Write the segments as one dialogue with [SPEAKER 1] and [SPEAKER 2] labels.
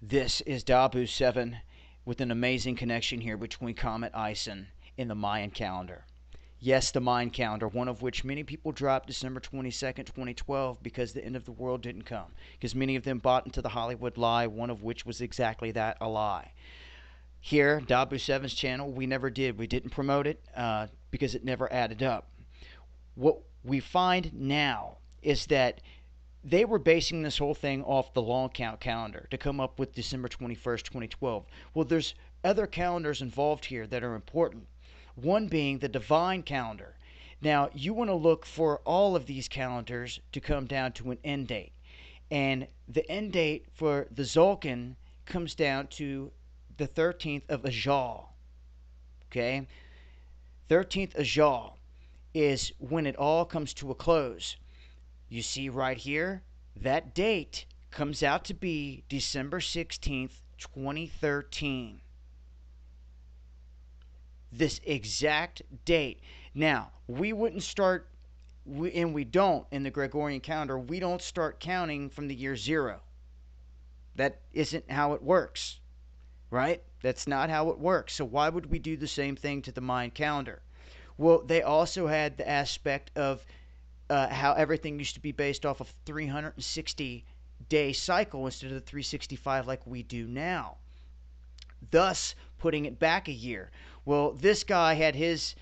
[SPEAKER 1] This is Dabu 7 with an amazing connection here between Comet ISN and the Mayan calendar. Yes, the Mayan calendar, one of which many people dropped December 22nd, 2012 because the end of the world didn't come. Because many of them bought into the Hollywood lie, one of which was exactly that, a lie. Here, Dabu 7's channel, we never did. We didn't promote it because it never added up. What we find now is that they were basing this whole thing off the long count calendar to come up with December 21st, 2012. Well, there's other calendars involved here that are important. One being the divine calendar. Now, you want to look for all of these calendars to come down to an end date. And the end date for the Tzolkin comes down to the 13th of Ajal. Okay? 13th Ajal is when it all comes to a close. You see right here, that date comes out to be December 16th, 2013. This exact date. Now, we wouldn't start, and we don't in the Gregorian calendar, we don't start counting from the year 0. That isn't how it works, right? That's not how it works. So why would we do the same thing to the Mayan calendar? Well, they also had the aspect of how everything used to be based off of 360-day cycle instead of the 365 like we do now, thus putting it back a year. Well, this guy had his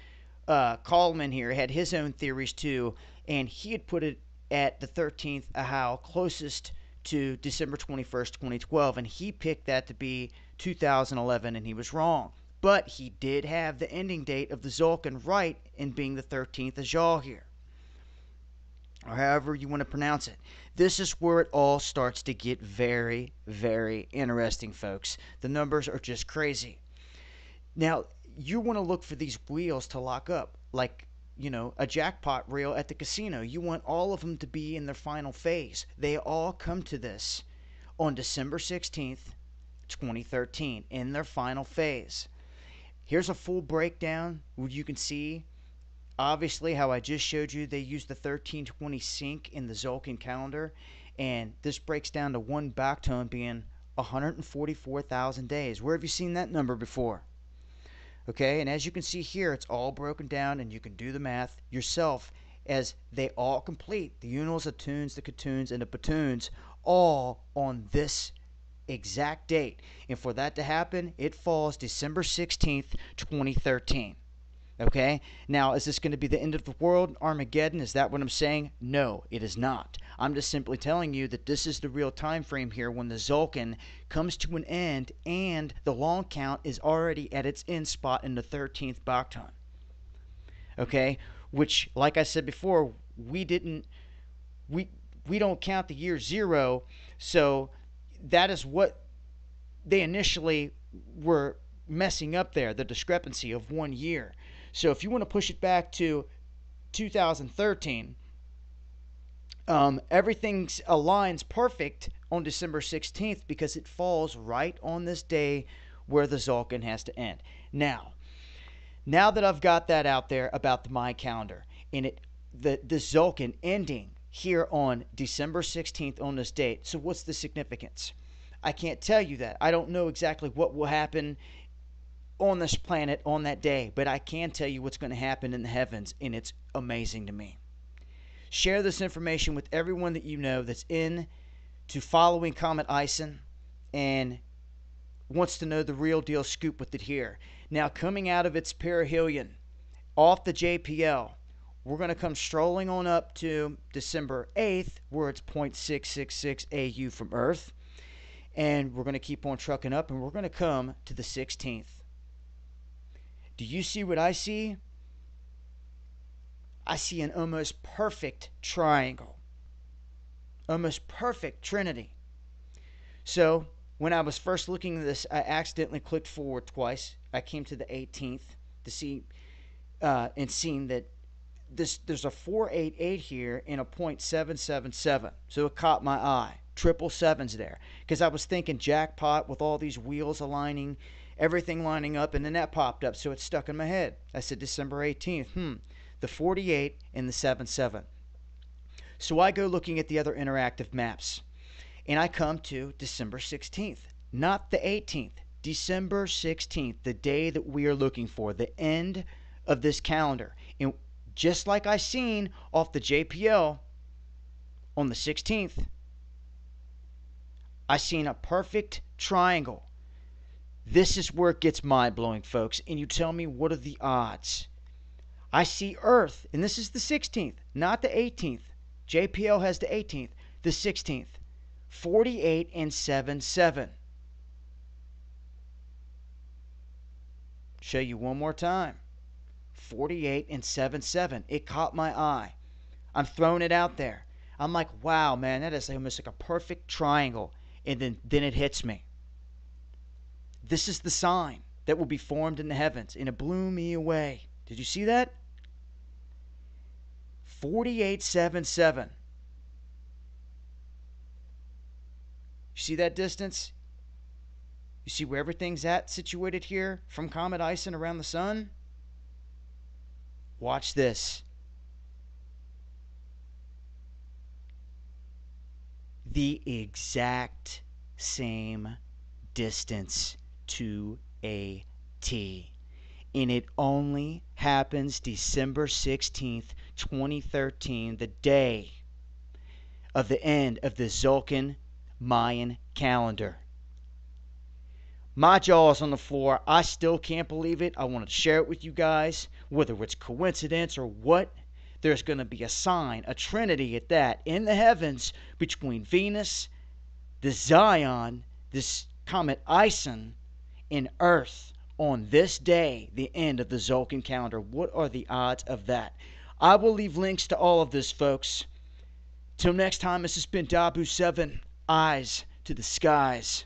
[SPEAKER 1] Coleman here had his own theories too, and he had put it at the 13th Ahau, closest to December 21st, 2012, and he picked that to be 2011, and he was wrong. But he did have the ending date of the Tzolkin right in being the 13th Ajal here, or however you want to pronounce it. This is where it all starts to get very, very interesting, folks. The numbers are just crazy. Now, you want to look for these wheels to lock up, like, you know, a jackpot reel at the casino. You want all of them to be in their final phase. They all come to this on December 16th, 2013, in their final phase. Here's a full breakdown where you can see obviously how I just showed you they use the 1320 sync in the Tzolkin calendar, and this breaks down to one backtone being 144,000 days. Where have you seen that number before? Okay, and as you can see here, it's all broken down, and you can do the math yourself as they all complete, the unals, the tunes, the katuns, and the batoons, all on this exact date. And for that to happen, it falls December 16th, 2013. Okay, now is this going to be the end of the world, Armageddon? Is that what I'm saying? No, it is not. I'm just simply telling you that this is the real time frame here when the Tzolkin comes to an end and the long count is already at its end spot in the 13th backtone. Okay, which, like I said before, we don't count the year 0, so that is what they initially were messing up there, the discrepancy of 1 year. So if you want to push it back to 2013, everything aligns perfect on December 16th because it falls right on this day where the Tzolkin has to end. Now that I've got that out there about the Mayan calendar and the Tzolkin ending here on December 16th on this date, so what's the significance? I can't tell you that. I don't know exactly what will happen on this planet on that day, but I can tell you what's going to happen in the heavens, and it's amazing to me. Share this information with everyone that you know that's into following Comet ISN and wants to know the real deal scoop with it here. Now, coming out of its perihelion off the JPL, we're going to come strolling on up to December 8th, where it's 0.666 AU from Earth, and we're going to keep on trucking up, and we're going to come to the 16th. Do you see what I see? I see an almost perfect triangle. Almost perfect Trinity. So, when I was first looking at this, I accidentally clicked forward twice. I came to the 18th to see and seeing that there's a 488 here and a 0.777. So it caught my eye. Triple sevens there. Because I was thinking jackpot with all these wheels aligning, everything lining up, and then that popped up, so it stuck in my head. I said December 18th, the 48 and the 77. So I go looking at the other interactive maps, and I come to December 16th. not the 18th, December 16th, the day that we are looking for, the end of this calendar. And just like I seen off the JPL on the 16th, I seen a perfect triangle. This is where it gets mind-blowing, folks. And you tell me, what are the odds? I see Earth, and this is the 16th, not the 18th. JPL has the 18th, the 16th. 48 and 7-7. Show you one more time. 48 and 7-7. It caught my eye. I'm throwing it out there. I'm like, wow, man, that is almost like a perfect triangle. And then it hits me. This is the sign that will be formed in the heavens, and it blew me away. Did you see that? 48-7-7. You see that distance? You see where everything's at situated here from Comet ISN around the sun? Watch this. The exact same distance to a T. And it only happens December 16th, 2013, the day of the end of the Tzolkin Mayan calendar. My jaw is on the floor. I still can't believe it. I wanted to share it with you guys. Whether it's coincidence or what, there's going to be a sign, a trinity at that, in the heavens between Venus, the Zion, this comet ISN, and Earth on this day, the end of the Tzolkin calendar. What are the odds of that? I will leave links to all of this, folks. Till next time, this has been Dabu7, Eyes to the Skies.